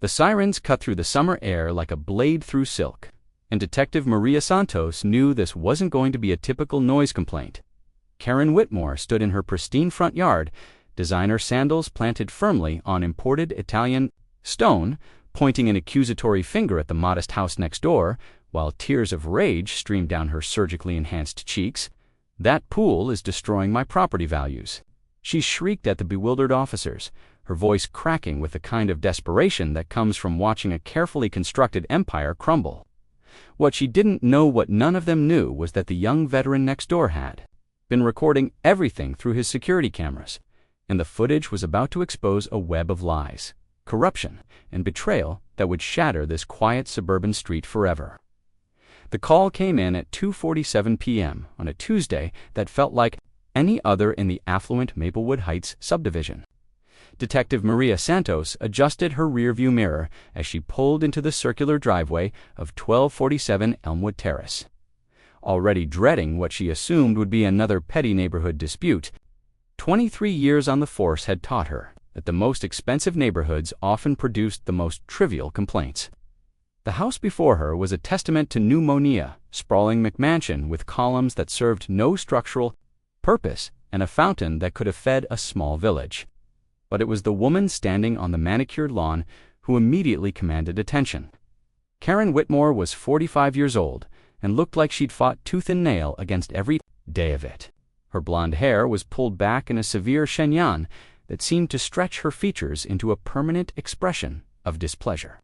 The sirens cut through the summer air like a blade through silk, and Detective Maria Santos knew this wasn't going to be a typical noise complaint. Karen Whitmore stood in her pristine front yard, designer sandals planted firmly on imported Italian stone, pointing an accusatory finger at the modest house next door, while tears of rage streamed down her surgically enhanced cheeks. "That pool is destroying my property values," she shrieked at the bewildered officers, her voice cracking with the kind of desperation that comes from watching a carefully constructed empire crumble. What she didn't know, what none of them knew, was that the young veteran next door had been recording everything through his security cameras, and the footage was about to expose a web of lies, corruption, and betrayal that would shatter this quiet suburban street forever. The call came in at 2:47 p.m. on a Tuesday that felt like any other in the affluent Maplewood Heights subdivision. Detective Maria Santos adjusted her rearview mirror as she pulled into the circular driveway of 1247 Elmwood Terrace. Already dreading what she assumed would be another petty neighborhood dispute, 23 years on the force had taught her that the most expensive neighborhoods often produced the most trivial complaints. The house before her was a testament to pneumonia, sprawling McMansion with columns that served no structural purpose and a fountain that could have fed a small village. But it was the woman standing on the manicured lawn who immediately commanded attention. Karen Whitmore was 45 years old and looked like she'd fought tooth and nail against every day of it. Her blonde hair was pulled back in a severe chignon that seemed to stretch her features into a permanent expression of displeasure.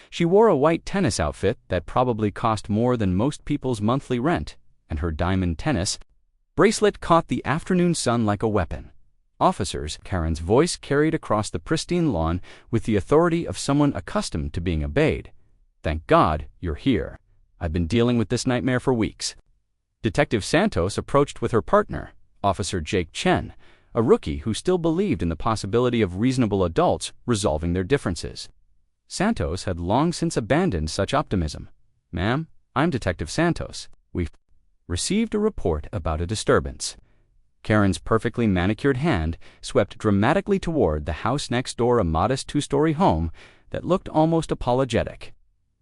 She wore a white tennis outfit that probably cost more than most people's monthly rent, and her diamond tennis bracelet caught the afternoon sun like a weapon. "Officers," Karen's voice carried across the pristine lawn with the authority of someone accustomed to being obeyed. "Thank God you're here. I've been dealing with this nightmare for weeks." Detective Santos approached with her partner, Officer Jake Chen, a rookie who still believed in the possibility of reasonable adults resolving their differences. Santos had long since abandoned such optimism. "Ma'am, I'm Detective Santos. We've received a report about a disturbance." Karen's perfectly manicured hand swept dramatically toward the house next door, a modest two-story home that looked almost apologetic.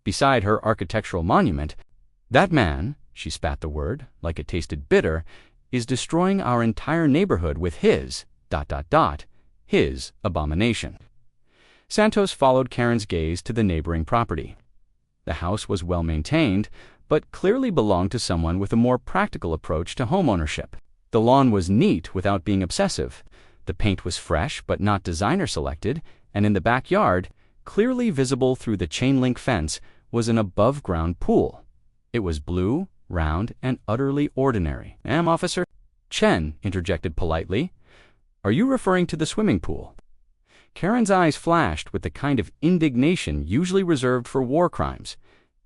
Beside her architectural monument, "That man," she spat the word like it tasted bitter, "is destroying our entire neighborhood with his ... his abomination." Santos followed Karen's gaze to the neighboring property. The house was well maintained, but clearly belonged to someone with a more practical approach to homeownership. The lawn was neat without being obsessive. The paint was fresh but not designer selected, and in the backyard, clearly visible through the chain-link fence, was an above-ground pool. It was blue, round, and utterly ordinary. "Ma'am, officer," Chen interjected politely, "are you referring to the swimming pool?" Karen's eyes flashed with the kind of indignation usually reserved for war crimes.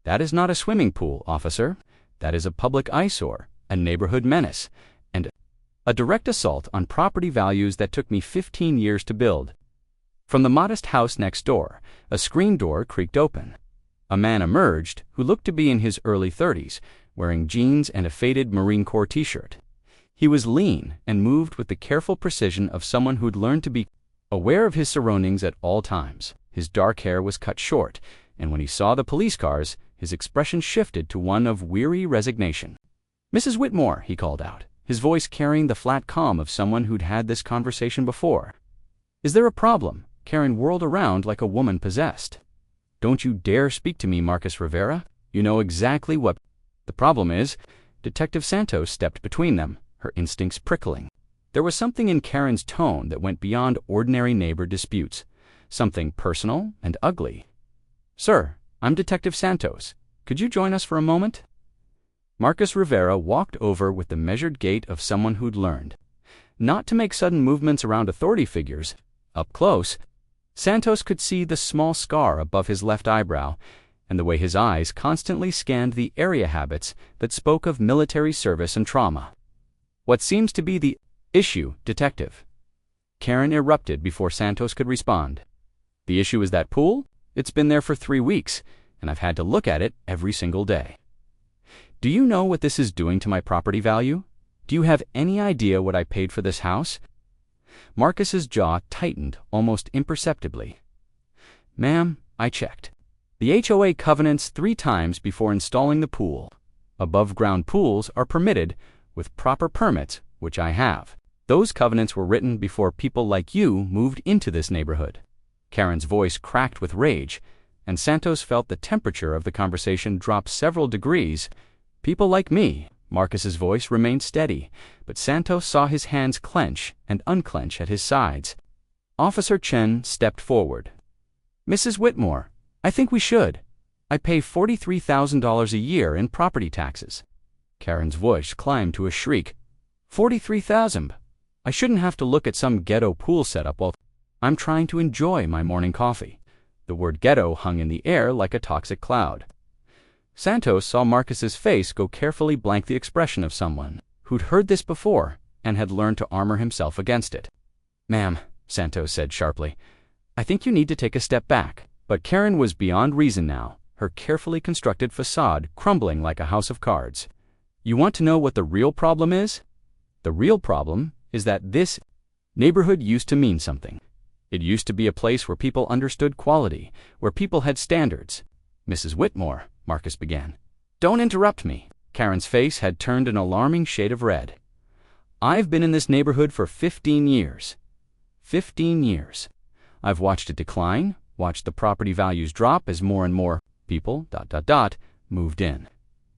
"That is not a swimming pool, officer. That is a public eyesore, a neighborhood menace, and a direct assault on property values that took me 15 years to build." From the modest house next door, a screen door creaked open. A man emerged who looked to be in his early 30s, wearing jeans and a faded Marine Corps t-shirt. He was lean and moved with the careful precision of someone who'd learned to be aware of his surroundings at all times. His dark hair was cut short, and when he saw the police cars, his expression shifted to one of weary resignation. "Mrs. Whitmore," he called out, his voice carrying the flat calm of someone who'd had this conversation before. "Is there a problem?" Karen whirled around like a woman possessed. "Don't you dare speak to me, Marcus Rivera. You know exactly what the problem is." Detective Santos stepped between them, her instincts prickling. There was something in Karen's tone that went beyond ordinary neighbor disputes, something personal and ugly. "Sir, I'm Detective Santos. Could you join us for a moment?" Marcus Rivera walked over with the measured gait of someone who'd learned not to make sudden movements around authority figures. Up close, Santos could see the small scar above his left eyebrow and the way his eyes constantly scanned the area habits that spoke of military service and trauma. "What seems to be the issue, Detective?" Karen erupted before Santos could respond. "The issue is that pool? It's been there for 3 weeks, and I've had to look at it every single day. Do you know what this is doing to my property value? Do you have any idea what I paid for this house?" Marcus's jaw tightened almost imperceptibly. "Ma'am, I checked the HOA covenants 3 times before installing the pool. Above-ground pools are permitted with proper permits, which I have. Those covenants were written before people like you moved into this neighborhood." Karen's voice cracked with rage, and Santos felt the temperature of the conversation drop several degrees. "People like me." Marcus's voice remained steady, but Santos saw his hands clench and unclench at his sides. Officer Chen stepped forward. "Mrs. Whitmore, I think we should. I pay $43,000 a year in property taxes." Karen's voice climbed to a shriek. $43,000? I shouldn't have to look at some ghetto pool setup while I'm trying to enjoy my morning coffee. The word ghetto hung in the air like a toxic cloud. Santos saw Marcus's face go carefully blank, the expression of someone who'd heard this before and had learned to armor himself against it. "Ma'am," Santos said sharply, "I think you need to take a step back." But Karen was beyond reason now, her carefully constructed facade crumbling like a house of cards. "You want to know what the real problem is? The real problem is that this neighborhood used to mean something. It used to be a place where people understood quality, where people had standards." "Mrs. Whitmore," Marcus began. "Don't interrupt me." Karen's face had turned an alarming shade of red. "I've been in this neighborhood for 15 years. 15 years. I've watched it decline, watched the property values drop as more and more people, moved in.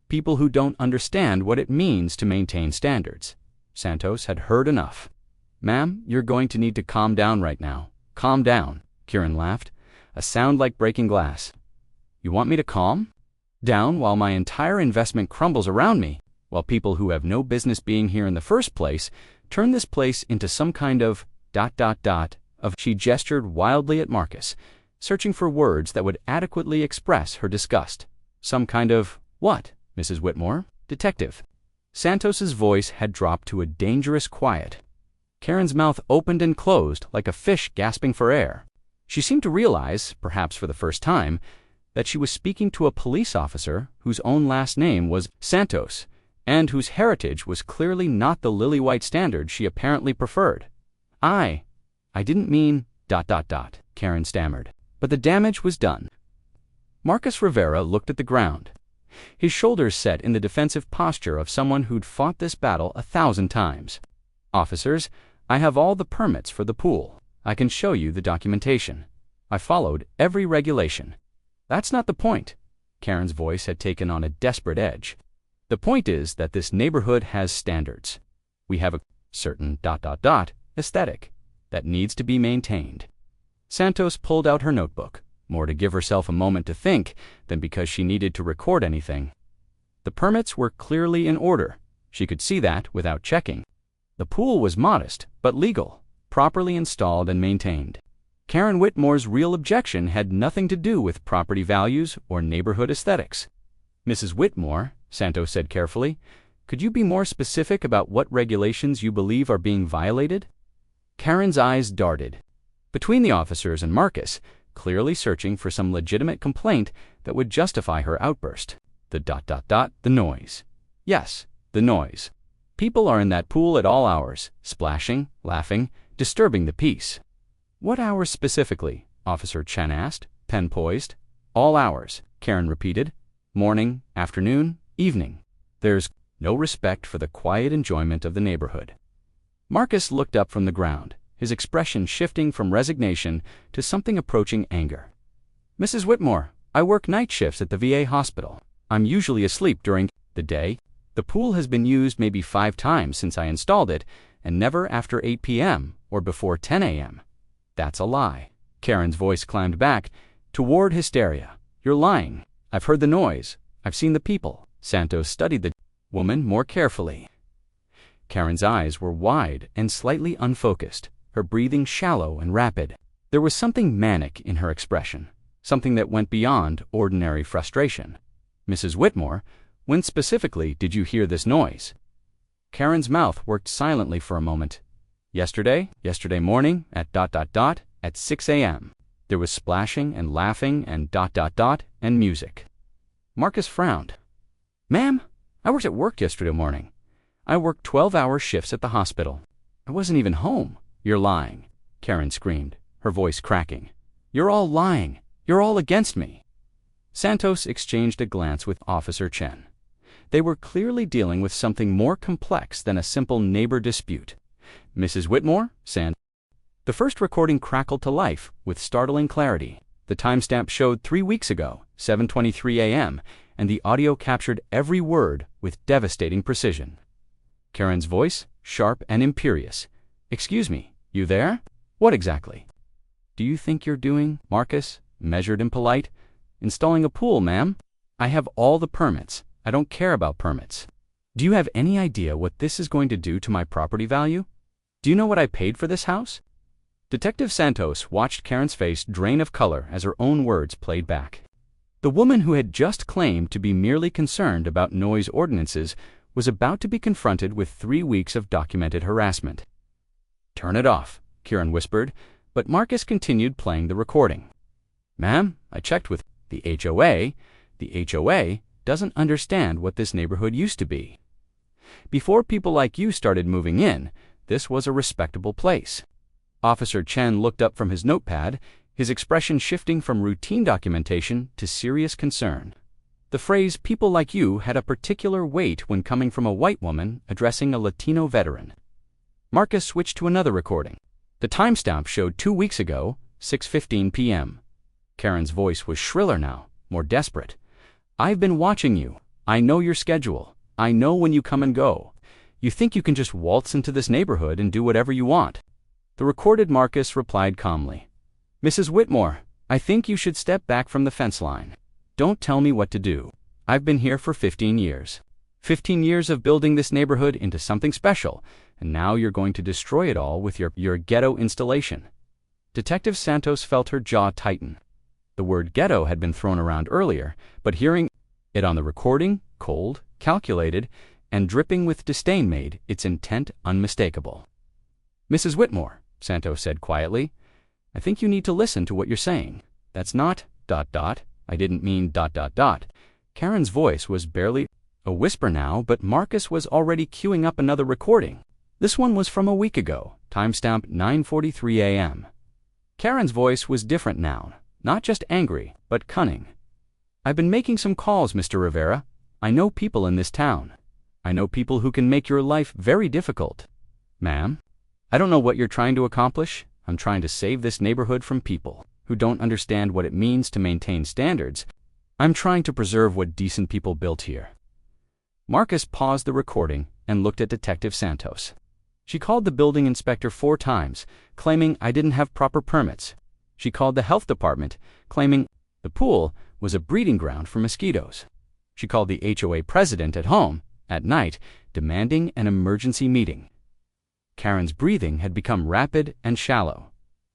People who don't understand what it means to maintain standards." Santos had heard enough. "Ma'am, you're going to need to calm down right now. Calm down," Karen laughed, a sound like breaking glass. "You want me to calm down while my entire investment crumbles around me, while people who have no business being here in the first place turn this place into some kind of of..." She gestured wildly at Marcus, searching for words that would adequately express her disgust. "Some kind of what, Mrs. Whitmore?" "Detective." Santos's voice had dropped to a dangerous quiet. Karen's mouth opened and closed like a fish gasping for air. She seemed to realize, perhaps for the first time, that she was speaking to a police officer whose own last name was Santos, and whose heritage was clearly not the lily-white standard she apparently preferred. I didn't mean ... Karen stammered. But the damage was done. Marcus Rivera looked at the ground, his shoulders set in the defensive posture of someone who'd fought this battle 1,000 times. "Officers, I have all the permits for the pool. I can show you the documentation. I followed every regulation." "That's not the point." Karen's voice had taken on a desperate edge. "The point is that this neighborhood has standards. We have a certain ... aesthetic that needs to be maintained." Santos pulled out her notebook, more to give herself a moment to think than because she needed to record anything. The permits were clearly in order. She could see that without checking. The pool was modest, but legal, properly installed and maintained. Karen Whitmore's real objection had nothing to do with property values or neighborhood aesthetics. "Mrs. Whitmore," Santos said carefully, "could you be more specific about what regulations you believe are being violated?" Karen's eyes darted between the officers and Marcus, clearly searching for some legitimate complaint that would justify her outburst. The noise. Yes, the noise. People are in that pool at all hours, splashing, laughing, disturbing the peace. "What hours specifically?" Officer Chen asked, pen poised. "All hours," Karen repeated. "Morning, afternoon, evening. There's no respect for the quiet enjoyment of the neighborhood." Marcus looked up from the ground, his expression shifting from resignation to something approaching anger. "Mrs. Whitmore, I work night shifts at the VA hospital. I'm usually asleep during the day. The pool has been used maybe 5 times since I installed it, and never after 8 p.m. or before 10 a.m. "That's a lie." Karen's voice climbed back toward hysteria. "You're lying. I've heard the noise. I've seen the people." Santos studied the woman more carefully. Karen's eyes were wide and slightly unfocused, her breathing shallow and rapid. There was something manic in her expression, something that went beyond ordinary frustration. "Mrs. Whitmore, when specifically did you hear this noise?" Karen's mouth worked silently for a moment. Yesterday morning at ... at 6 a.m. There was splashing and laughing and ... and music." Marcus frowned. "Ma'am, I worked at work yesterday morning. I worked 12-hour shifts at the hospital. I wasn't even home." "You're lying," Karen screamed, her voice cracking. "You're all lying. You're all against me." Santos exchanged a glance with Officer Chen. They were clearly dealing with something more complex than a simple neighbor dispute. "Mrs. Whitmore?" The first recording crackled to life with startling clarity. The timestamp showed 3 weeks ago, 7:23 a.m., and the audio captured every word with devastating precision. Karen's voice, sharp and imperious. "Excuse me, you there? What exactly?" "Do you think you're doing?" Marcus, measured and polite. "Installing a pool, ma'am. I have all the permits. I don't care about permits. Do you have any idea what this is going to do to my property value? Do you know what I paid for this house?" Detective Santos watched Karen's face drain of color as her own words played back. The woman who had just claimed to be merely concerned about noise ordinances was about to be confronted with 3 weeks of documented harassment. "Turn it off," Karen whispered, but Marcus continued playing the recording. "Ma'am, I checked with the HOA. The HOA doesn't understand what this neighborhood used to be. Before people like you started moving in, this was a respectable place." Officer Chen looked up from his notepad, his expression shifting from routine documentation to serious concern. The phrase "people like you" had a particular weight when coming from a white woman addressing a Latino veteran. Marcus switched to another recording. The timestamp showed 2 weeks ago, 6:15 p.m. Karen's voice was shriller now, more desperate. "I've been watching you. I know your schedule. I know when you come and go. You think you can just waltz into this neighborhood and do whatever you want." The recorded Marcus replied calmly, "Mrs. Whitmore, I think you should step back from the fence line. Don't tell me what to do. I've been here for 15 years. 15 years of building this neighborhood into something special, and now you're going to destroy it all with your ghetto installation." Detective Santos felt her jaw tighten. The word ghetto had been thrown around earlier, but hearing it on the recording, cold, calculated, and dripping with disdain made its intent unmistakable. "Mrs. Whitmore," Santos said quietly, "I think you need to listen to what you're saying. That's not ... I didn't mean ... Karen's voice was barely a whisper now, but Marcus was already queuing up another recording. This one was from a week ago, timestamp 9:43 a.m. Karen's voice was different now, not just angry, but cunning. "I've been making some calls, Mr. Rivera. I know people in this town. I know people who can make your life very difficult. Ma'am, I don't know what you're trying to accomplish. I'm trying to save this neighborhood from people who don't understand what it means to maintain standards. I'm trying to preserve what decent people built here." Marcus paused the recording and looked at Detective Santos. "She called the building inspector 4 times, claiming I didn't have proper permits. She called the health department, claiming the pool was a breeding ground for mosquitoes. She called the HOA president at home, at night, demanding an emergency meeting." Karen's breathing had become rapid and shallow.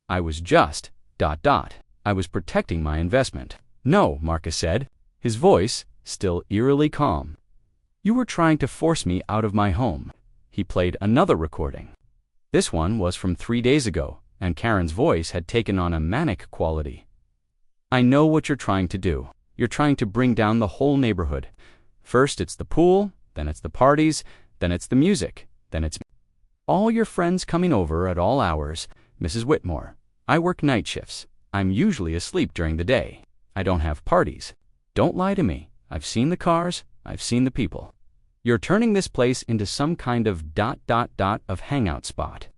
"I was just ... I was protecting my investment." "No," Marcus said, his voice still eerily calm. "You were trying to force me out of my home." He played another recording. This one was from 3 days ago, and Karen's voice had taken on a manic quality. "I know what you're trying to do. You're trying to bring down the whole neighborhood. First it's the pool, then it's the parties, then it's the music, then it's all your friends coming over at all hours. Mrs. Whitmore, I work night shifts. I'm usually asleep during the day. I don't have parties. Don't lie to me. I've seen the cars. I've seen the people. You're turning this place into some kind of ... of hangout spot."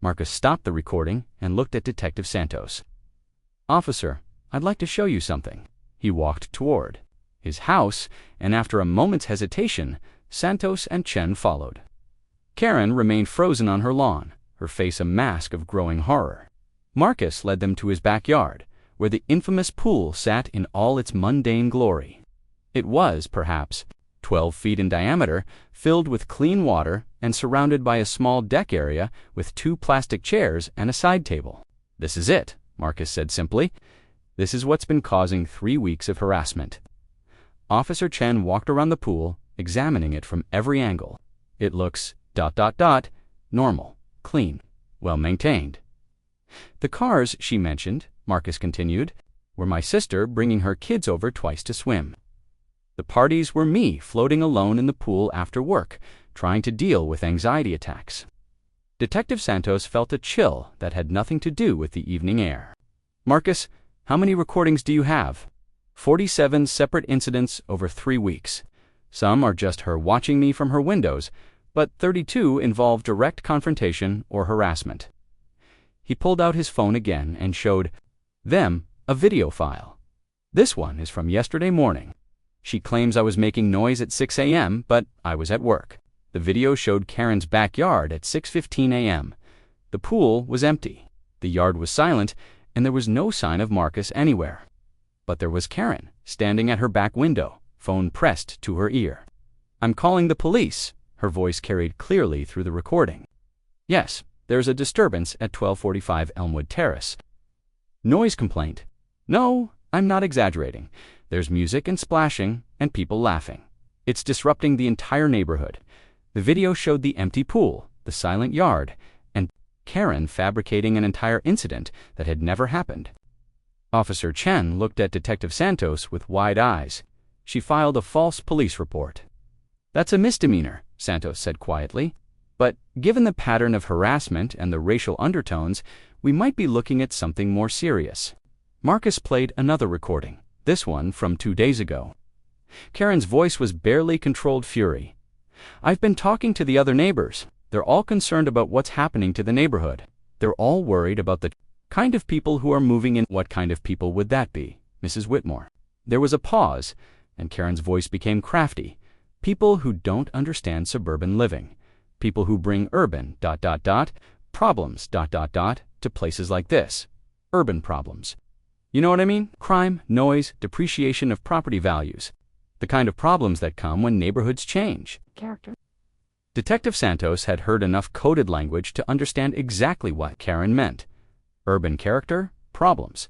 Marcus stopped the recording and looked at Detective Santos. "Officer, I'd like to show you something." He walked toward his house, and after a moment's hesitation, Santos and Chen followed. Karen remained frozen on her lawn, her face a mask of growing horror. Marcus led them to his backyard, where the infamous pool sat in all its mundane glory. It was, perhaps, 12 feet in diameter, filled with clean water, and surrounded by a small deck area with 2 plastic chairs and a side table. "This is it," Marcus said simply. "This is what's been causing 3 weeks of harassment." Officer Chen walked around the pool, examining it from every angle. "It looks ... normal, clean, well-maintained." "The cars she mentioned," Marcus continued, "were my sister bringing her kids over twice to swim. The parties were me floating alone in the pool after work, trying to deal with anxiety attacks." Detective Santos felt a chill that had nothing to do with the evening air. "Marcus, How many recordings do you have? 47 separate incidents over 3 weeks. Some are just her watching me from her windows, but 32 involve direct confrontation or harassment. He pulled out his phone again and showed them a video file. This one is from yesterday morning. She claims I was making noise at 6 a.m., but I was at work. The video showed Karen's backyard at 6:15 a.m. The pool was empty, the yard was silent, and there was no sign of Marcus anywhere. But there was Karen, standing at her back window, phone pressed to her ear. "I'm calling the police," her voice carried clearly through the recording. "Yes, there's a disturbance at 1245 Elmwood Terrace." "Noise complaint." "No, I'm not exaggerating. There's music and splashing and people laughing. It's disrupting the entire neighborhood." The video showed the empty pool, the silent yard, and Karen fabricating an entire incident that had never happened. Officer Chen looked at Detective Santos with wide eyes. She filed a false police report. "That's a misdemeanor," Santos said quietly. "But given the pattern of harassment and the racial undertones, we might be looking at something more serious." Marcus played another recording, this one from 2 days ago. Karen's voice was barely controlled fury. "I've been talking to the other neighbors. They're all concerned about what's happening to the neighborhood. They're all worried about the kind of people who are moving in." "What kind of people would that be, Mrs. Whitmore?" There was a pause, and Karen's voice became crafty. "People who don't understand suburban living. People who bring urban ... problems ... to places like this. Urban problems. You know what I mean? Crime, noise, depreciation of property values. The kind of problems that come when neighborhoods change." Character. Detective Santos had heard enough coded language to understand exactly what Karen meant. Urban character, problems.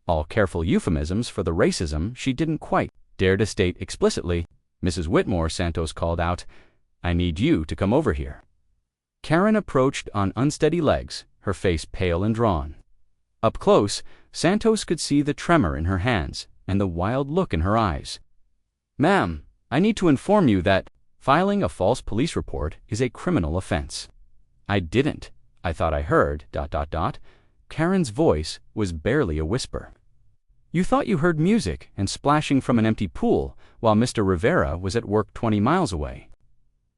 All careful euphemisms for the racism she didn't quite dare to state explicitly. "Mrs. Whitmore," Santos called out, "I need you to come over here." Karen approached on unsteady legs, her face pale and drawn. Up close, Santos could see the tremor in her hands and the wild look in her eyes. "Ma'am, I need to inform you that filing a false police report is a criminal offense." "I didn't. I thought I heard ... Karen's voice was barely a whisper. "You thought you heard music and splashing from an empty pool while Mr. Rivera was at work 20 miles away."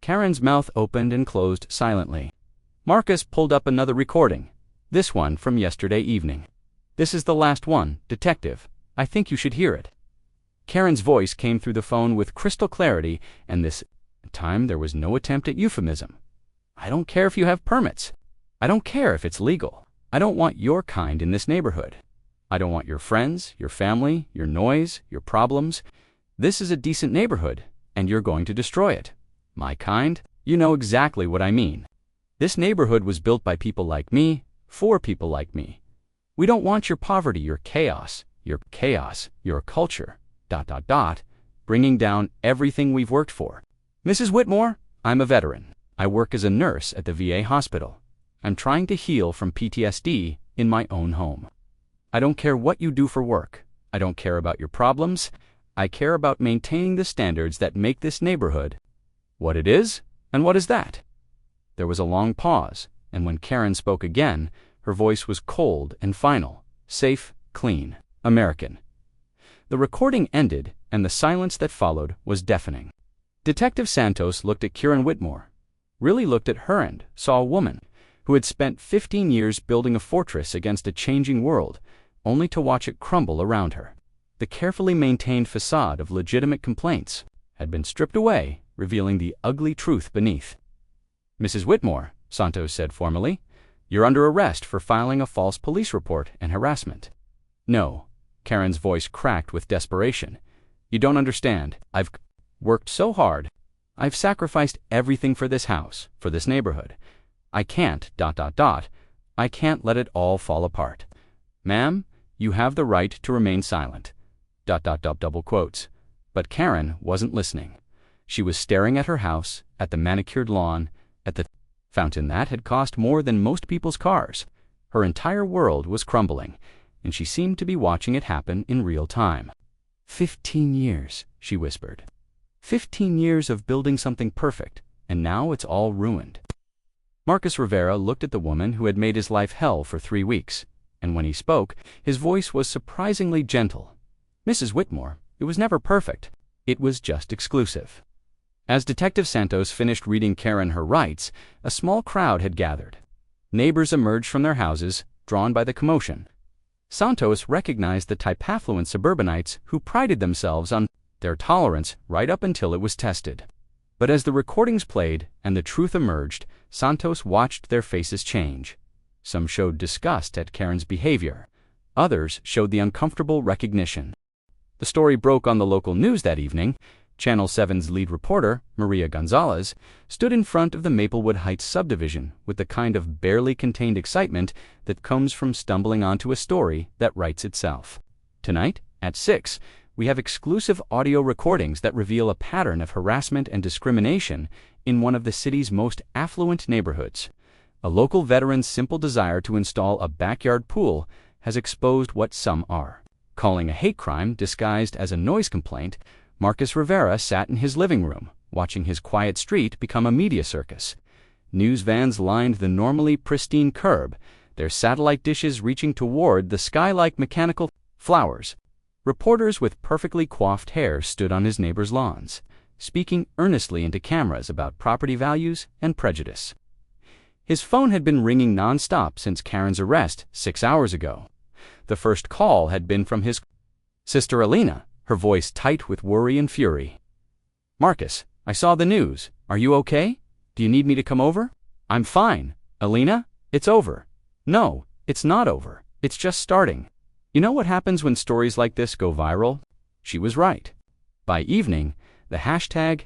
Karen's mouth opened and closed silently. Marcus pulled up another recording, this one from yesterday evening. "This is the last one, Detective. I think you should hear it." Karen's voice came through the phone with crystal clarity, and this time there was no attempt at euphemism. "I don't care if you have permits. I don't care if it's legal. I don't want your kind in this neighborhood. I don't want your friends, your family, your noise, your problems. This is a decent neighborhood, and you're going to destroy it. My kind, you know exactly what I mean. This neighborhood was built by people like me, for people like me. We don't want your poverty, your chaos, your culture, ... bringing down everything we've worked for. Mrs. Whitmore, I'm a veteran. I work as a nurse at the VA hospital. I'm trying to heal from PTSD in my own home. I don't care what you do for work. I don't care about your problems. I care about maintaining the standards that make this neighborhood what it is, and what is that?" There was a long pause, and when Karen spoke again, her voice was cold and final, safe, clean, American. The recording ended, and the silence that followed was deafening. Detective Santos looked at Karen Whitmore, really looked at her and saw a woman who had spent 15 years building a fortress against a changing world, only to watch it crumble around her. The carefully maintained facade of legitimate complaints had been stripped away, revealing the ugly truth beneath. "Mrs. Whitmore," Santos said formally, "you're under arrest for filing a false police report and harassment." "No," Karen's voice cracked with desperation. "You don't understand. I've worked so hard. I've sacrificed everything for this house, for this neighborhood. I can't ... I can't let it all fall apart. Ma'am, you have the right to remain silent ... double quotes. But Karen wasn't listening. She was staring at her house, at the manicured lawn, at the fountain that had cost more than most people's cars. Her entire world was crumbling, and she seemed to be watching it happen in real time. 15 years, she whispered. 15 years of building something perfect, and now it's all ruined. Marcus Rivera looked at the woman who had made his life hell for 3 weeks. and when he spoke, his voice was surprisingly gentle. "Mrs. Whitmore, it was never perfect. It was just exclusive." As Detective Santos finished reading Karen her rights, a small crowd had gathered. Neighbors emerged from their houses, drawn by the commotion. Santos recognized the type-affluent suburbanites who prided themselves on their tolerance right up until it was tested. But as the recordings played and the truth emerged, Santos watched their faces change. Some showed disgust at Karen's behavior. Others showed the uncomfortable recognition. The story broke on the local news that evening. Channel 7's lead reporter, Maria Gonzalez, stood in front of the Maplewood Heights subdivision with the kind of barely contained excitement that comes from stumbling onto a story that writes itself. Tonight, at 6, we have exclusive audio recordings that reveal a pattern of harassment and discrimination in one of the city's most affluent neighborhoods. A local veteran's simple desire to install a backyard pool has exposed what some are calling a hate crime disguised as a noise complaint. Marcus Rivera sat in his living room, watching his quiet street become a media circus. News vans lined the normally pristine curb, their satellite dishes reaching toward the sky like mechanical flowers. Reporters with perfectly coiffed hair stood on his neighbors' lawns, speaking earnestly into cameras about property values and prejudice. His phone had been ringing non-stop since Karen's arrest 6 hours ago. The first call had been from his sister Alina, her voice tight with worry and fury. "Marcus, I saw the news. Are you okay? Do you need me to come over?" "I'm fine. Alina, it's over." "No, it's not over. It's just starting." You know what happens when stories like this go viral? She was right. By evening, the hashtag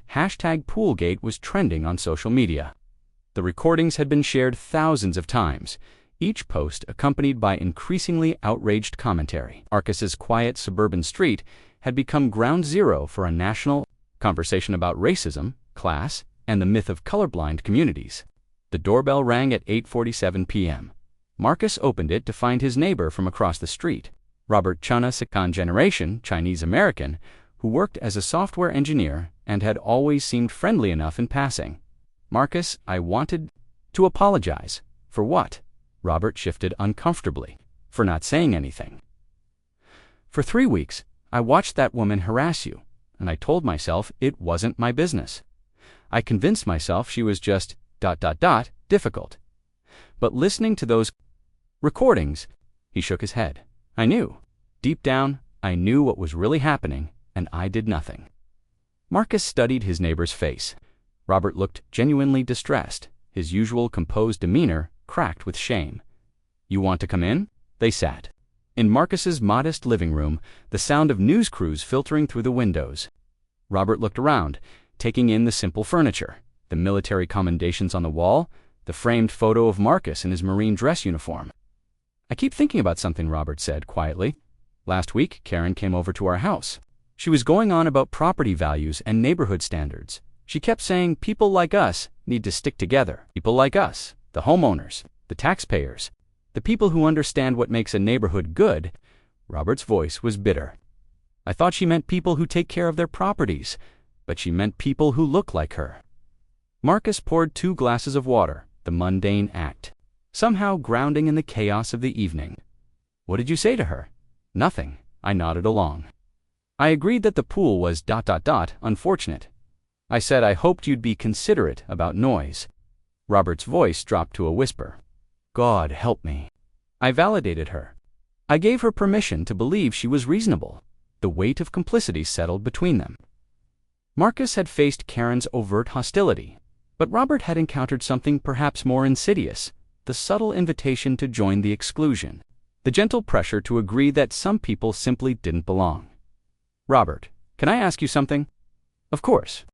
#Poolgate was trending on social media. The recordings had been shared thousands of times, each post accompanied by increasingly outraged commentary. Marcus's quiet suburban street had become ground zero for a national conversation about racism, class, and the myth of colorblind communities. The doorbell rang at 8:47 p.m. Marcus opened it to find his neighbor from across the street, Robert Chana, second generation Chinese-American, who worked as a software engineer and had always seemed friendly enough in passing. "Marcus, I wanted to apologize." "For what?" Robert shifted uncomfortably. "For not saying anything. For 3 weeks, I watched that woman harass you, and I told myself it wasn't my business. I convinced myself she was just ... difficult. But listening to those recordings," he shook his head, "I knew. Deep down, I knew what was really happening, and I did nothing." Marcus studied his neighbor's face. Robert looked genuinely distressed, his usual composed demeanor cracked with shame. "You want to come in?" They sat. In Marcus's modest living room, the sound of news crews filtering through the windows. Robert looked around, taking in the simple furniture, the military commendations on the wall, the framed photo of Marcus in his Marine dress uniform. "I keep thinking about something," Robert said quietly. "Last week, Karen came over to our house. She was going on about property values and neighborhood standards. She kept saying people like us need to stick together. People like us, the homeowners, the taxpayers, the people who understand what makes a neighborhood good." Robert's voice was bitter. "I thought she meant people who take care of their properties, but she meant people who look like her." Marcus poured 2 glasses of water, the mundane act, somehow grounding in the chaos of the evening. "What did you say to her?" "Nothing." I nodded along. "I agreed that the pool was ... unfortunate. I said I hoped you'd be considerate about noise." Robert's voice dropped to a whisper. "God help me." I validated her. I gave her permission to believe she was reasonable. The weight of complicity settled between them. Marcus had faced Karen's overt hostility, but Robert had encountered something perhaps more insidious, the subtle invitation to join the exclusion, the gentle pressure to agree that some people simply didn't belong. "Robert, can I ask you something?" "Of course."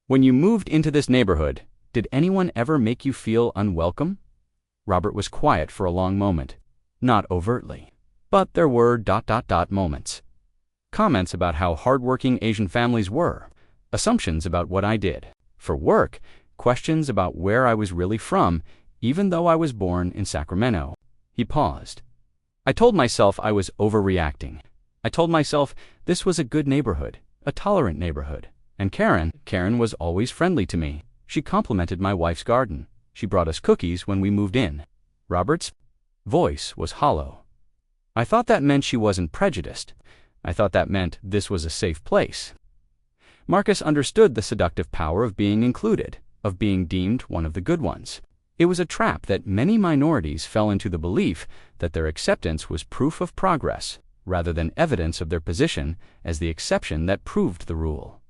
"When you moved into this neighborhood, did anyone ever make you feel unwelcome?" Robert was quiet for a long moment. Not overtly. But there were ... moments. Comments about how hardworking Asian families were. Assumptions about what I did. For work, questions about where I was really from, even though I was born in Sacramento. He paused. I told myself I was overreacting. I told myself this was a good neighborhood, a tolerant neighborhood. And Karen was always friendly to me. She complimented my wife's garden. She brought us cookies when we moved in. Robert's voice was hollow. I thought that meant she wasn't prejudiced. I thought that meant this was a safe place. Marcus understood the seductive power of being included, of being deemed one of the good ones. It was a trap that many minorities fell into, the belief that their acceptance was proof of progress, rather than evidence of their position as the exception that proved the rule.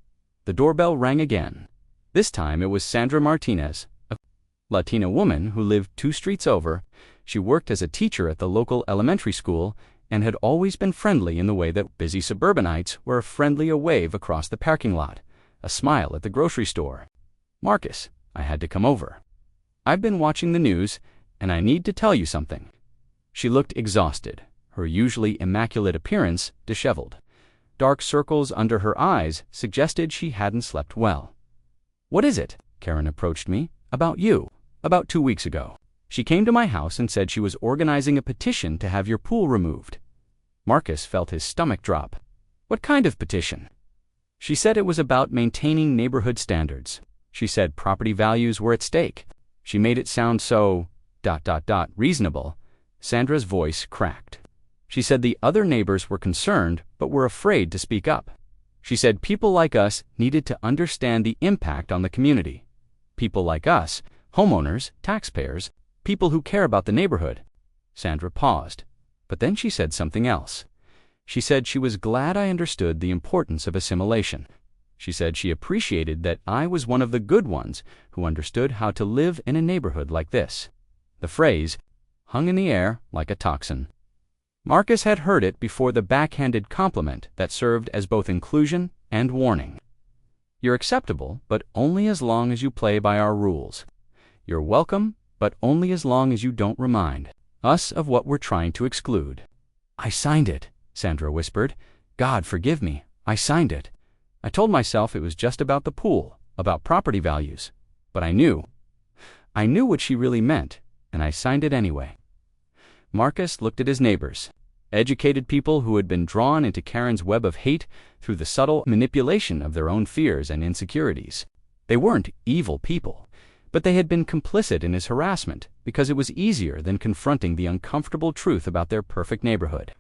The doorbell rang again. This time it was Sandra Martinez, a Latina woman who lived 2 streets over. She worked as a teacher at the local elementary school and had always been friendly in the way that busy suburbanites were a wave across the parking lot, a smile at the grocery store. "Marcus, I had to come over. I've been watching the news, and I need to tell you something." She looked exhausted, her usually immaculate appearance disheveled. Dark circles under her eyes suggested she hadn't slept well. "What is it?" Karen approached me. "About you. About 2 weeks ago. She came to my house and said she was organizing a petition to have your pool removed." Marcus felt his stomach drop. "What kind of petition?" "She said it was about maintaining neighborhood standards. She said property values were at stake. She made it sound so... reasonable." Sandra's voice cracked. "She said the other neighbors were concerned but were afraid to speak up. She said people like us needed to understand the impact on the community. People like us, homeowners, taxpayers, people who care about the neighborhood." Sandra paused, but then she said something else. She said she was glad I understood the importance of assimilation. She said she appreciated that I was one of the good ones who understood how to live in a neighborhood like this. The phrase hung in the air like a toxin. Marcus had heard it before, the backhanded compliment that served as both inclusion and warning. "You're acceptable, but only as long as you play by our rules. You're welcome, but only as long as you don't remind us of what we're trying to exclude." "I signed it," Sandra whispered. "God forgive me, I signed it. I told myself it was just about the pool, about property values. But I knew what she really meant, and I signed it anyway." Marcus looked at his neighbors, educated people who had been drawn into Karen's web of hate through the subtle manipulation of their own fears and insecurities. They weren't evil people, but they had been complicit in his harassment because it was easier than confronting the uncomfortable truth about their perfect neighborhood.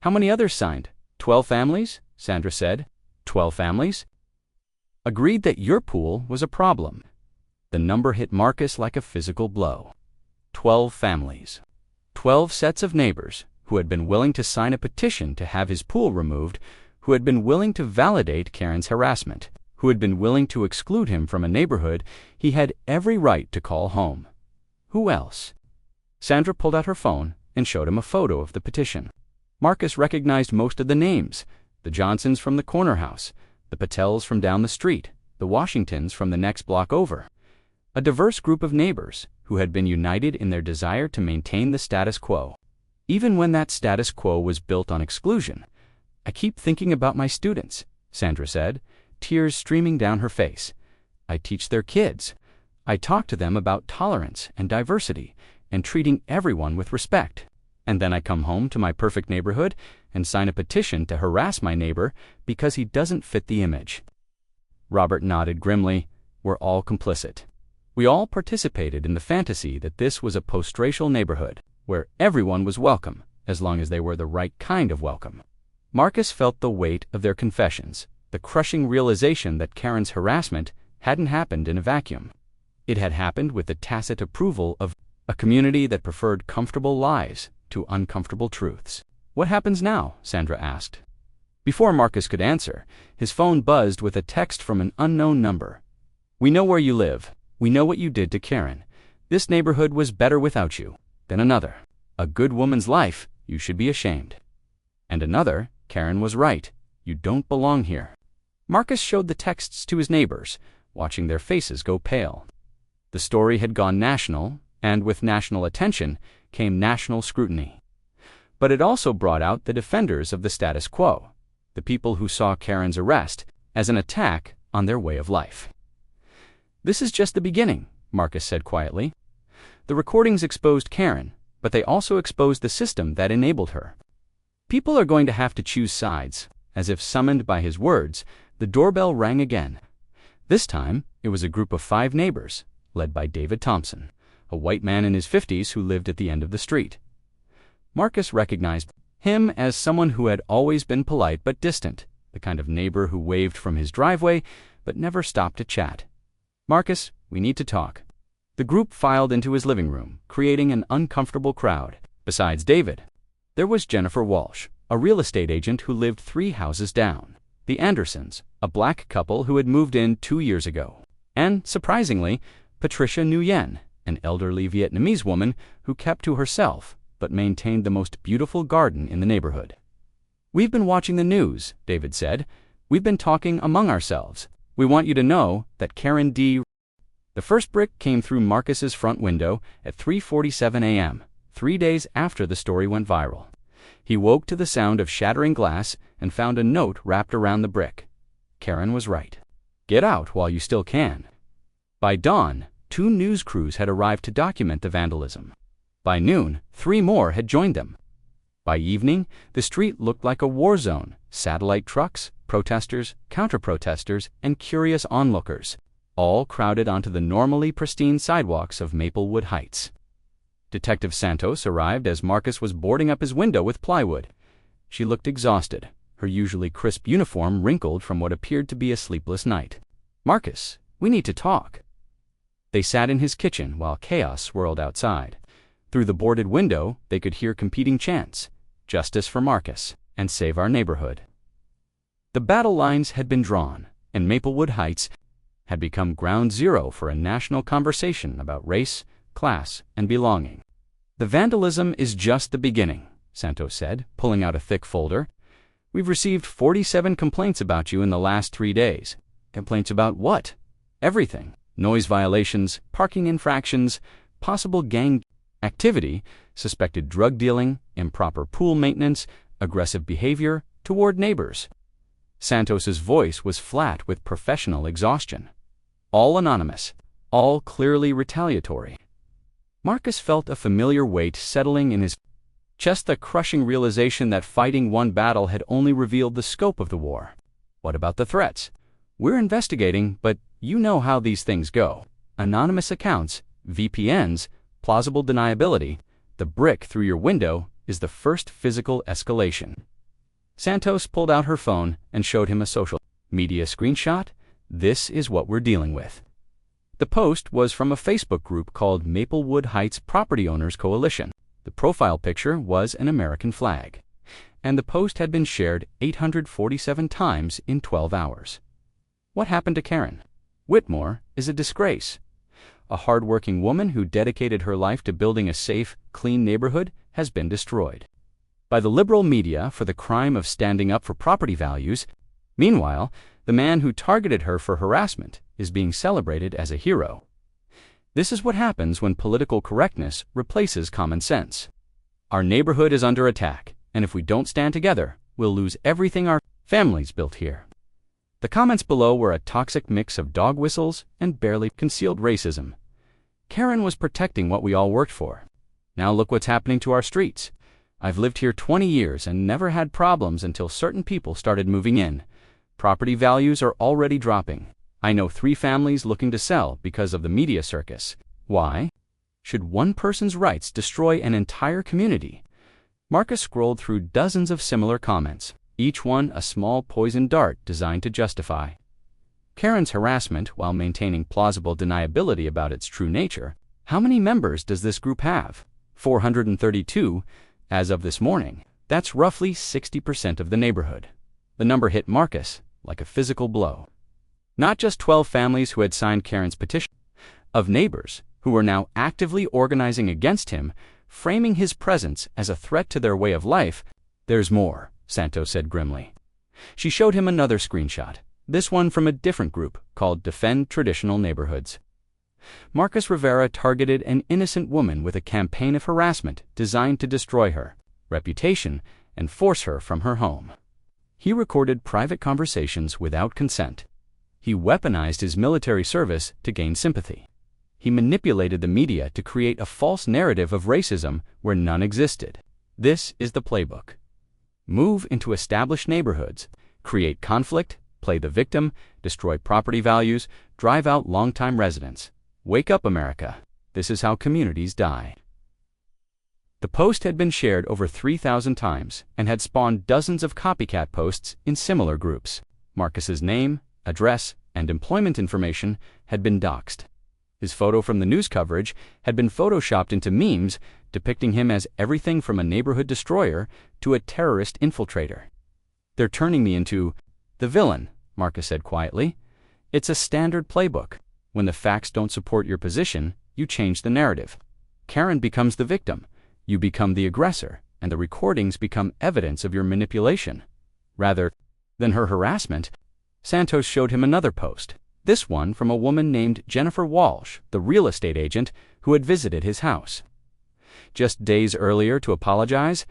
"How many others signed?" 12 families, Sandra said. 12 families? Agreed that your pool was a problem. The number hit Marcus like a physical blow. 12 families. 12 sets of neighbors who had been willing to sign a petition to have his pool removed, who had been willing to validate Karen's harassment, who had been willing to exclude him from a neighborhood he had every right to call home. Who else? Sandra pulled out her phone and showed him a photo of the petition. Marcus recognized most of the names: the Johnsons from the corner house, the Patels from down the street, the Washingtons from the next block over. A diverse group of neighbors who had been united in their desire to maintain the status quo, even when that status quo was built on exclusion. "I keep thinking about my students," Sandra said, tears streaming down her face. "I teach their kids. I talk to them about tolerance and diversity and treating everyone with respect. And then I come home to my perfect neighborhood and sign a petition to harass my neighbor because he doesn't fit the image." Robert nodded grimly. "We're all complicit. We all participated in the fantasy that this was a post-racial neighborhood where everyone was welcome as long as they were the right kind of welcome." Marcus felt the weight of their confessions, the crushing realization that Karen's harassment hadn't happened in a vacuum. It had happened with the tacit approval of a community that preferred comfortable lies to uncomfortable truths. "What happens now?" Sandra asked. Before Marcus could answer, his phone buzzed with a text from an unknown number. "We know where you live. We know what you did to Karen. This neighborhood was better without you." Then another: "A good woman's life. You should be ashamed." And another: "Karen was right. You don't belong here." Marcus showed the texts to his neighbors, watching their faces go pale. The story had gone national, and with national attention came national scrutiny. But it also brought out the defenders of the status quo, the people who saw Karen's arrest as an attack on their way of life. "This is just the beginning," Marcus said quietly. "The recordings exposed Karen, but they also exposed the system that enabled her. People are going to have to choose sides." As if summoned by his words, the doorbell rang again. This time, it was a group of 5 neighbors, led by David Thompson, a white man in his 50s who lived at the end of the street. Marcus recognized Him as someone who had always been polite but distant, the kind of neighbor who waved from his driveway but never stopped to chat. "Marcus, we need to talk." The group filed into his living room, creating an uncomfortable crowd. Besides David, there was Jennifer Walsh, a real estate agent who lived 3 houses down, the Andersons, a black couple who had moved in 2 years ago, and, surprisingly, Patricia Nguyen, an elderly Vietnamese woman who kept to herself but maintained the most beautiful garden in the neighborhood. "We've been watching the news," David said. "We've been talking among ourselves. We want you to know that Karen D." The first brick came through Marcus's front window at 3:47 a.m., 3 days after the story went viral. He woke to the sound of shattering glass and found a note wrapped around the brick. Karen was right. Get out while you still can. By dawn, 2 news crews had arrived to document the vandalism. By noon, 3 more had joined them. By evening, the street looked like a war zone: satellite trucks, protesters, counter-protesters, and curious onlookers, all crowded onto the normally pristine sidewalks of Maplewood Heights. Detective Santos arrived as Marcus was boarding up his window with plywood. She looked exhausted, her usually crisp uniform wrinkled from what appeared to be a sleepless night. "Marcus, we need to talk." They sat in his kitchen while chaos swirled outside. Through the boarded window, they could hear competing chants: "Justice for Marcus" and "Save our neighborhood." The battle lines had been drawn, and Maplewood Heights had become ground zero for a national conversation about race, class, and belonging. "The vandalism is just the beginning," Santos said, pulling out a thick folder. "We've received 47 complaints about you in the last 3 days. Complaints about what? Everything. Noise violations, parking infractions, possible gang activity, suspected drug dealing, improper pool maintenance, aggressive behavior toward neighbors." Santos's voice was flat with professional exhaustion. All anonymous, all clearly retaliatory. Marcus felt a familiar weight settling in his chest, the crushing realization that fighting one battle had only revealed the scope of the war. What about the threats? "We're investigating, but you know how these things go. Anonymous accounts, VPNs, plausible deniability. The brick through your window is the first physical escalation." Santos pulled out her phone and showed him a social media screenshot. "This is what we're dealing with." The post was from a Facebook group called Maplewood Heights Property Owners Coalition. The profile picture was an American flag, and the post had been shared 847 times in 12 hours. What happened to Karen? Whitmore is a disgrace. A hard-working woman who dedicated her life to building a safe, clean neighborhood has been destroyed by the liberal media for the crime of standing up for property values. Meanwhile, the man who targeted her for harassment is being celebrated as a hero. This is what happens when political correctness replaces common sense. Our neighborhood is under attack, and if we don't stand together, we'll lose everything our families built here. The comments below were a toxic mix of dog whistles and barely concealed racism. Karen was protecting what we all worked for. Now look what's happening to our streets. I've lived here 20 years and never had problems until certain people started moving in. Property values are already dropping. I know 3 families looking to sell because of the media circus. Why? Should one person's rights destroy an entire community? Marcus scrolled through dozens of similar comments, each one a small poisoned dart designed to justify Karen's harassment while maintaining plausible deniability about its true nature. How many members does this group have? 432 as of this morning. That's roughly 60% of the neighborhood. The number hit Marcus like a physical blow. Not just 12 families who had signed Karen's petition, of neighbors who were now actively organizing against him, framing his presence as a threat to their way of life. "There's more," Santos said grimly. She showed him another screenshot, this one from a different group called Defend Traditional Neighborhoods. Marcus Rivera targeted an innocent woman with a campaign of harassment designed to destroy her reputation and force her from her home. He recorded private conversations without consent. He weaponized his military service to gain sympathy. He manipulated the media to create a false narrative of racism where none existed. This is the playbook. Move into established neighborhoods, create conflict, play the victim, destroy property values, drive out longtime residents. Wake up, America. This is how communities die. The post had been shared over 3,000 times and had spawned dozens of copycat posts in similar groups. Marcus's name, address, and employment information had been doxed. His photo from the news coverage had been photoshopped into memes depicting him as everything from a neighborhood destroyer to a terrorist infiltrator. "They're turning me into the villain," Marcus said quietly. "It's a standard playbook. When the facts don't support your position, you change the narrative. Karen becomes the victim, you become the aggressor, and the recordings become evidence of your manipulation. Rather than her harassment, Santos showed him another post, this one from a woman named Jennifer Walsh, the real estate agent who had visited his house. Just days earlier to apologize,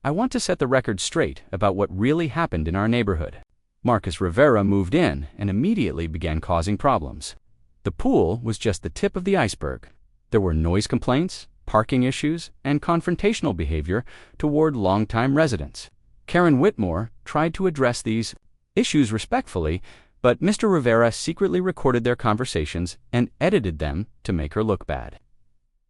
"I want to set the record straight about what really happened in our neighborhood. Marcus Rivera moved in and immediately began causing problems. The pool was just the tip of the iceberg. There were noise complaints, parking issues, and confrontational behavior toward longtime residents. Karen Whitmore tried to address these issues respectfully, but Mr. Rivera secretly recorded their conversations and edited them to make her look bad.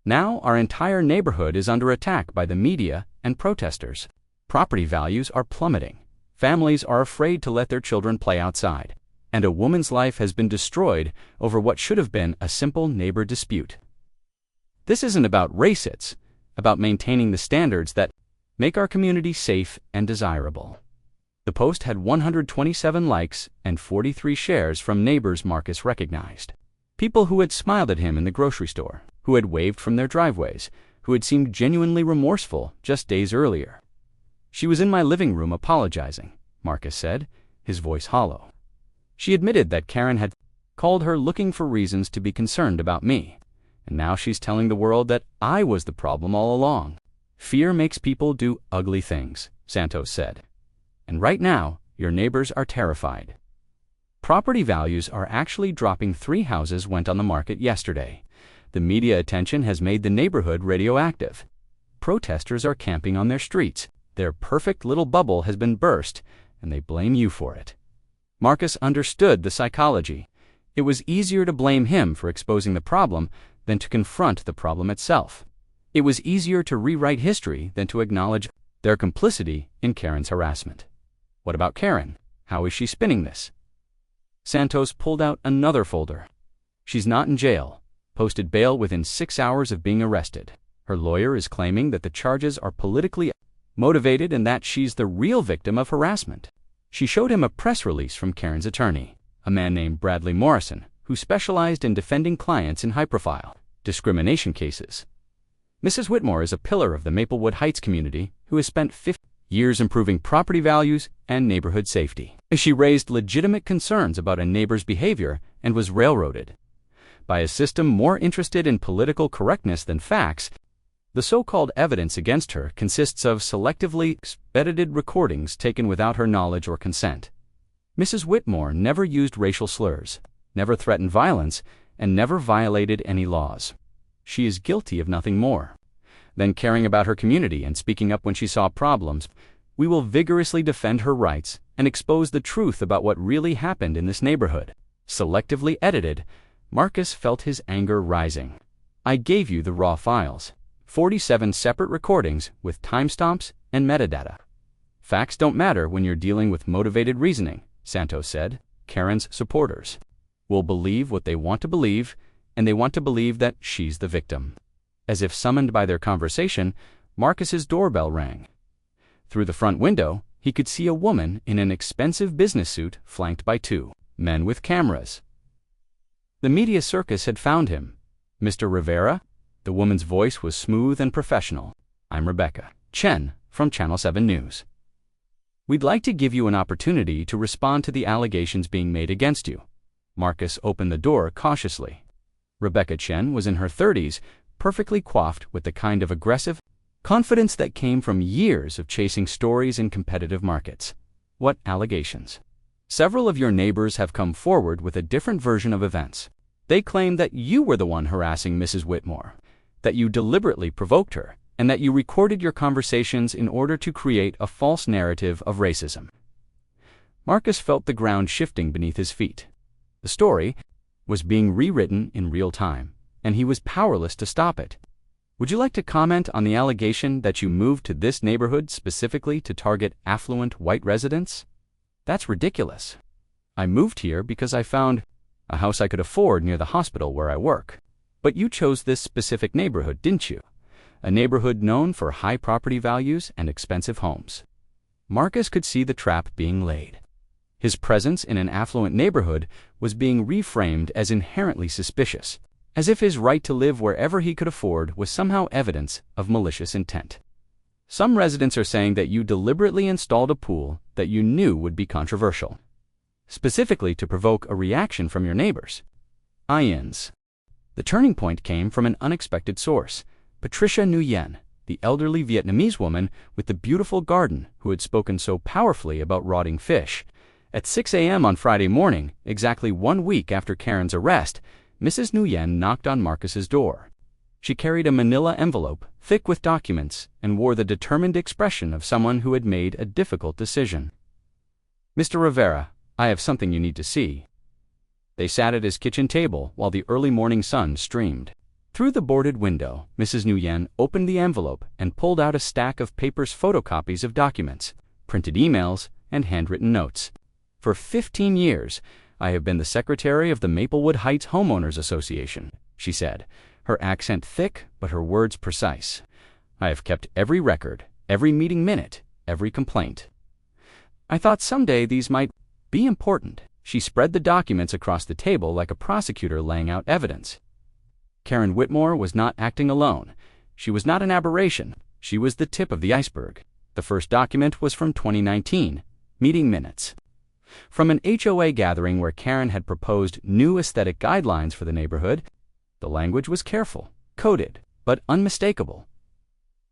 Now our entire neighborhood is under attack by the media and protesters. Property values are plummeting. Families are afraid to let their children play outside. And a woman's life has been destroyed over what should have been a simple neighbor dispute. This isn't about race, it's about maintaining the standards that make our community safe and desirable." The post had 127 likes and 43 shares from neighbors Marcus recognized. People who had smiled at him in the grocery store, who had waved from their driveways, who had seemed genuinely remorseful just days earlier. "She was in my living room apologizing," Marcus said, his voice hollow. "She admitted that Karen had called her looking for reasons to be concerned about me, and now she's telling the world that I was the problem all along. Fear makes people do ugly things," Santos said. "And right now, your neighbors are terrified." Property values are actually dropping. 3 houses went on the market yesterday. The media attention has made the neighborhood radioactive. Protesters are camping on their streets. Their perfect little bubble has been burst, and they blame you for it. Marcus understood the psychology. It was easier to blame him for exposing the problem than to confront the problem itself. It was easier to rewrite history than to acknowledge their complicity in Karen's harassment. What about Karen? How is she spinning this? Santos pulled out another folder. "She's not in jail. Posted bail within 6 hours of being arrested. Her lawyer is claiming that the charges are politically motivated and that she's the real victim of harassment." She showed him a press release from Karen's attorney, a man named Bradley Morrison, who specialized in defending clients in high-profile discrimination cases. Mrs. Whitmore is a pillar of the Maplewood Heights community who has spent 50 years improving property values and neighborhood safety. She raised legitimate concerns about a neighbor's behavior and was railroaded by a system more interested in political correctness than facts. The so-called evidence against her consists of selectively edited recordings taken without her knowledge or consent. Mrs. Whitmore never used racial slurs, never threatened violence, and never violated any laws. She is guilty of nothing more than caring about her community and speaking up when she saw problems. We will vigorously defend her rights and expose the truth about what really happened in this neighborhood. Selectively edited, Marcus felt his anger rising. "I gave you the raw files. 47 separate recordings with timestamps and metadata. Facts don't matter when you're dealing with motivated reasoning," Santos said. "Karen's supporters will believe what they want to believe, and they want to believe that she's the victim." As if summoned by their conversation, Marcus's doorbell rang. Through the front window, he could see a woman in an expensive business suit flanked by 2 men with cameras. The media circus had found him. "Mr. Rivera?" The woman's voice was smooth and professional. "I'm Rebecca Chen from Channel 7 News. We'd like to give you an opportunity to respond to the allegations being made against you." Marcus opened the door cautiously. Rebecca Chen was in her 30s, perfectly coiffed with the kind of aggressive confidence that came from years of chasing stories in competitive markets. "What allegations?" "Several of your neighbors have come forward with a different version of events. They claim that you were the one harassing Mrs. Whitmore, that you deliberately provoked her, and that you recorded your conversations in order to create a false narrative of racism." Marcus felt the ground shifting beneath his feet. The story was being rewritten in real time, and he was powerless to stop it. Would you like to comment on the allegation that you moved to this neighborhood specifically to target affluent white residents? That's ridiculous. I moved here because I found a house I could afford near the hospital where I work. But you chose this specific neighborhood, didn't you? A neighborhood known for high property values and expensive homes. Marcus could see the trap being laid. His presence in an affluent neighborhood was being reframed as inherently suspicious, as if his right to live wherever he could afford was somehow evidence of malicious intent. Some residents are saying that you deliberately installed a pool that you knew would be controversial, specifically to provoke a reaction from your neighbors. INs. The turning point came from an unexpected source, Patricia Nguyen, the elderly Vietnamese woman with the beautiful garden who had spoken so powerfully about rotting fish. At 6 a.m. on Friday morning, exactly 1 week after Karen's arrest, Mrs. Nguyen knocked on Marcus's door. She carried a manila envelope, thick with documents, and wore the determined expression of someone who had made a difficult decision. "Mr. Rivera, I have something you need to see." They sat at his kitchen table while the early morning sun streamed. Through the boarded window, Mrs. Nguyen opened the envelope and pulled out a stack of papers, photocopies of documents, printed emails, and handwritten notes. "For 15 years, I have been the secretary of the Maplewood Heights Homeowners Association," she said, her accent thick but her words precise. "I have kept every record, every meeting minute, every complaint. I thought someday these might be important." She spread the documents across the table like a prosecutor laying out evidence. Karen Whitmore was not acting alone. She was not an aberration. She was the tip of the iceberg. The first document was from 2019, meeting minutes. From an HOA gathering where Karen had proposed new aesthetic guidelines for the neighborhood. The language was careful, coded, but unmistakable.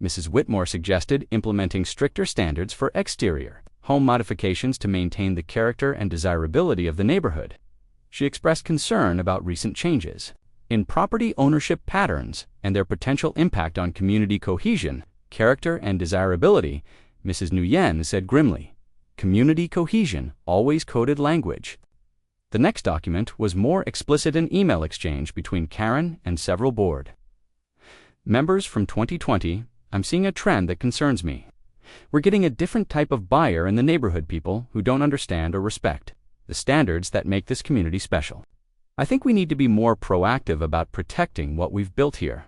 Mrs. Whitmore suggested implementing stricter standards for exterior home modifications to maintain the character and desirability of the neighborhood. She expressed concern about recent changes in property ownership patterns and their potential impact on community cohesion, character, and desirability. Mrs. Nguyen said grimly, "Community cohesion, always coded language." The next document was more explicit, an email exchange between Karen and several board members from 2020. "I'm seeing a trend that concerns me. We're getting a different type of buyer in the neighborhood, people who don't understand or respect the standards that make this community special. I think we need to be more proactive about protecting what we've built here."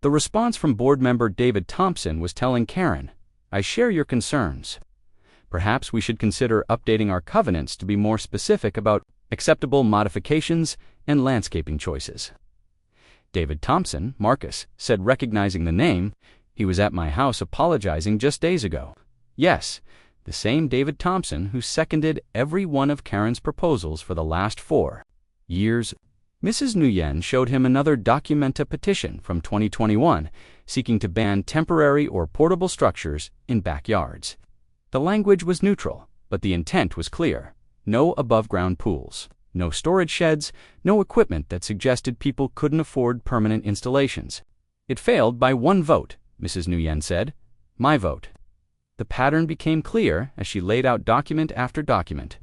The response from board member David Thompson was telling Karen, "I share your concerns. Perhaps we should consider updating our covenants to be more specific about acceptable modifications and landscaping choices." David Thompson, Marcus, said, recognizing the name. "He was at my house apologizing just days ago." Yes, the same David Thompson who seconded every one of Karen's proposals for the last 4 years. Mrs. Nguyen showed him another documenta petition from 2021 seeking to ban temporary or portable structures in backyards. The language was neutral, but the intent was clear. No above-ground pools, no storage sheds, no equipment that suggested people couldn't afford permanent installations. It failed by 1 vote, Mrs. Nguyen said. "My vote." The pattern became clear as she laid out document after document.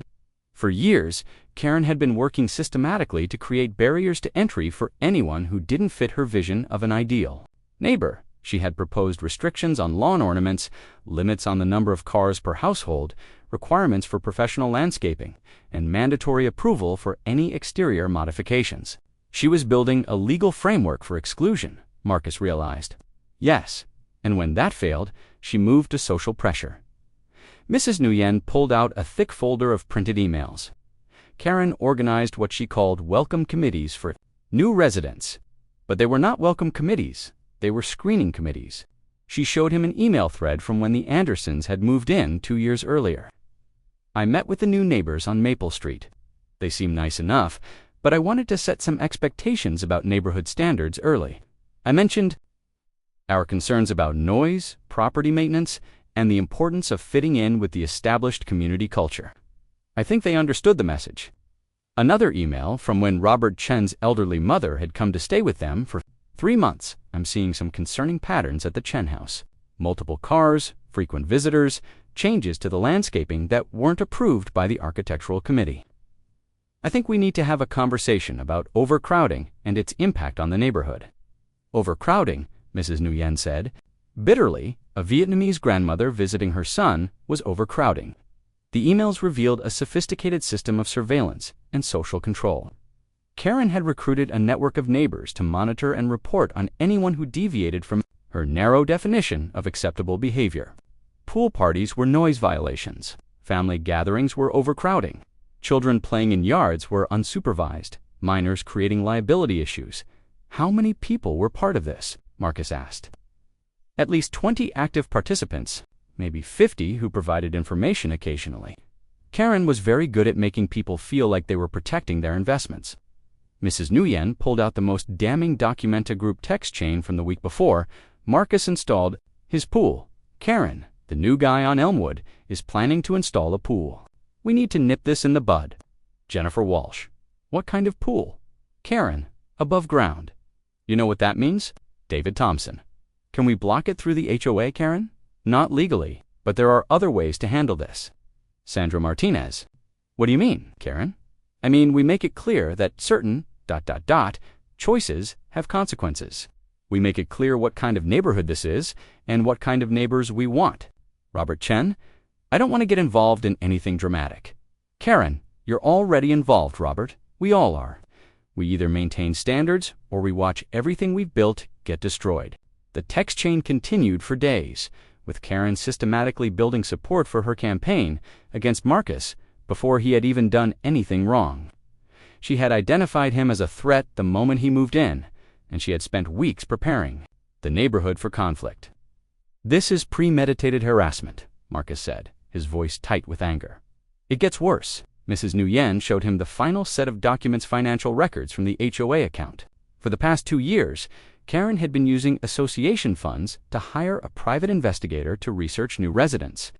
For years, Karen had been working systematically to create barriers to entry for anyone who didn't fit her vision of an ideal neighbor. She had proposed restrictions on lawn ornaments, limits on the number of cars per household, requirements for professional landscaping, and mandatory approval for any exterior modifications. She was building a legal framework for exclusion, Marcus realized. Yes, and when that failed, she moved to social pressure. Mrs. Nguyen pulled out a thick folder of printed emails. Karen organized what she called welcome committees for new residents. But they were not welcome committees, they were screening committees. She showed him an email thread from when the Andersons had moved in 2 years earlier. "I met with the new neighbors on Maple Street. They seem nice enough, but I wanted to set some expectations about neighborhood standards early. I mentioned our concerns about noise, property maintenance, and the importance of fitting in with the established community culture. I think they understood the message." Another email from when Robert Chen's elderly mother had come to stay with them for 3 months. "I'm seeing some concerning patterns at the Chen house. Multiple cars, frequent visitors, changes to the landscaping that weren't approved by the architectural committee. I think we need to have a conversation about overcrowding and its impact on the neighborhood." Overcrowding, Mrs. Nguyen said. Bitterly, a Vietnamese grandmother visiting her son was overcrowding. The emails revealed a sophisticated system of surveillance and social control. Karen had recruited a network of neighbors to monitor and report on anyone who deviated from her narrow definition of acceptable behavior. Pool parties were noise violations. Family gatherings were overcrowding. Children playing in yards were unsupervised. Minors creating liability issues. How many people were part of this? Marcus asked. At least 20 active participants, maybe 50 who provided information occasionally. Karen was very good at making people feel like they were protecting their investments. Mrs. Nguyen pulled out the most damning Documenta group text chain from the week before. Marcus installed his pool. Karen, the new guy on Elmwood, is planning to install a pool. We need to nip this in the bud. Jennifer Walsh. What kind of pool? Karen, above ground. You know what that means? David Thompson. Can we block it through the HOA, Karen? Not legally, but there are other ways to handle this. Sandra Martinez. What do you mean, Karen? I mean, we make it clear that certain ... choices have consequences. We make it clear what kind of neighborhood this is and what kind of neighbors we want. Robert Chen. I don't want to get involved in anything dramatic. Karen, you're already involved, Robert. We all are. We either maintain standards or we watch everything we've built get destroyed. The text chain continued for days, with Karen systematically building support for her campaign against Marcus before he had even done anything wrong. She had identified him as a threat the moment he moved in, and she had spent weeks preparing the neighborhood for conflict. This is premeditated harassment, Marcus said, his voice tight with anger. It gets worse. Mrs. Nguyen showed him the final set of documents' financial records from the HOA account. For the past 2 years, Karen had been using association funds to hire a private investigator to research new residents.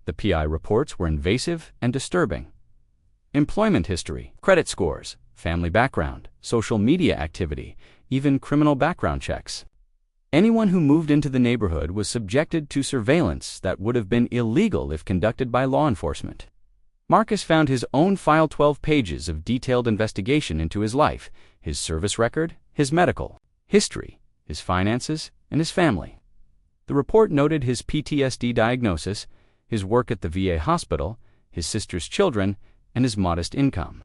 The PI reports were invasive and disturbing. Employment history, credit scores, family background, social media activity, even criminal background checks. Anyone who moved into the neighborhood was subjected to surveillance that would have been illegal if conducted by law enforcement. Marcus found his own file 12 pages of detailed investigation into his life, his service record, his medical history, his finances, and his family. The report noted his PTSD diagnosis, his work at the VA hospital, his sister's children, and his modest income.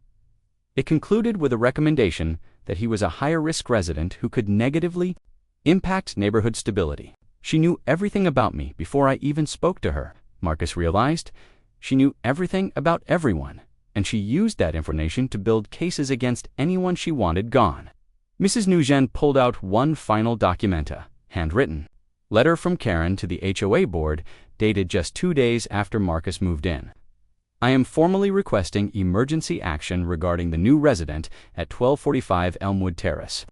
It concluded with a recommendation that he was a higher-risk resident who could negatively impact neighborhood stability. She knew everything about me before I even spoke to her, Marcus realized. She knew everything about everyone, and she used that information to build cases against anyone she wanted gone. Mrs. Nguyen pulled out one final documenta, handwritten. Letter from Karen to the HOA board, dated just 2 days after Marcus moved in. I am formally requesting emergency action regarding the new resident at 1245 Elmwood Terrace.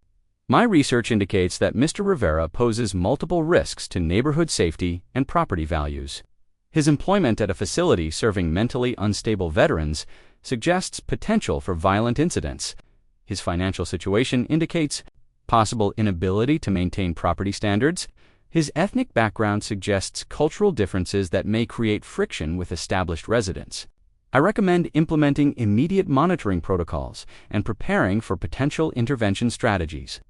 My research indicates that Mr. Rivera poses multiple risks to neighborhood safety and property values. His employment at a facility serving mentally unstable veterans suggests potential for violent incidents. His financial situation indicates possible inability to maintain property standards. His ethnic background suggests cultural differences that may create friction with established residents. I recommend implementing immediate monitoring protocols and preparing for potential intervention strategies.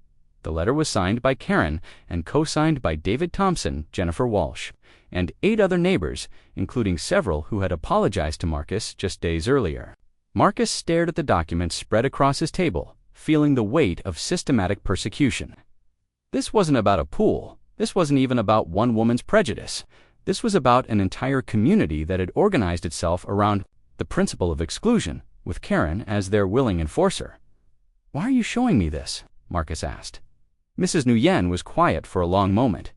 The letter was signed by Karen and co-signed by David Thompson, Jennifer Walsh, and 8 other neighbors, including several who had apologized to Marcus just days earlier. Marcus stared at the documents spread across his table, feeling the weight of systematic persecution. This wasn't about a pool. This wasn't even about one woman's prejudice. This was about an entire community that had organized itself around the principle of exclusion, with Karen as their willing enforcer. Why are you showing me this? Marcus asked. Mrs. Nguyen was quiet for a long moment.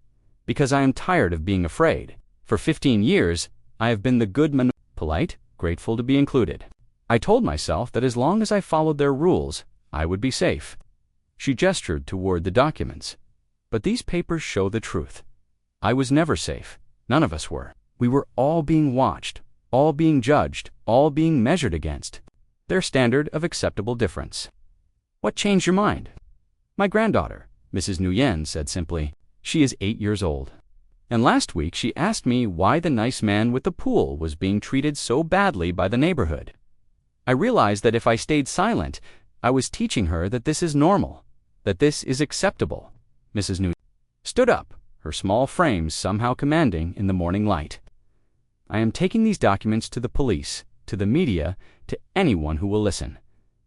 Because I am tired of being afraid. For 15 years, I have been the good man, polite, grateful to be included. I told myself that as long as I followed their rules, I would be safe. She gestured toward the documents. But these papers show the truth. I was never safe. None of us were. We were all being watched, all being judged, all being measured against their standard of acceptable difference. What changed your mind? My granddaughter, Mrs. Nguyen said simply. She is 8 years old. And last week she asked me why the nice man with the pool was being treated so badly by the neighborhood. I realized that if I stayed silent, I was teaching her that this is normal, that this is acceptable. Mrs. Nguyen stood up, her small frame somehow commanding in the morning light. "I am taking these documents to the police, to the media, to anyone who will listen.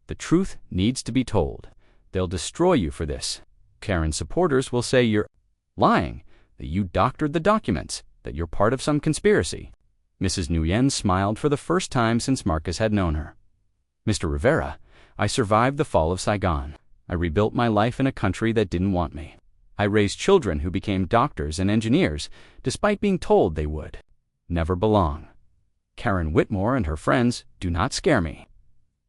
The truth needs to be told. They'll destroy you for this. Karen's supporters will say you're lying, that you doctored the documents, that you're part of some conspiracy." Mrs. Nguyen smiled for the first time since Marcus had known her. "Mr. Rivera, I survived the fall of Saigon. I rebuilt my life in a country that didn't want me. I raised children who became doctors and engineers, despite being told they would never belong. Karen Whitmore and her friends do not scare me."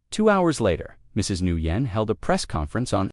2 hours later, Mrs. Nguyen held a press conference on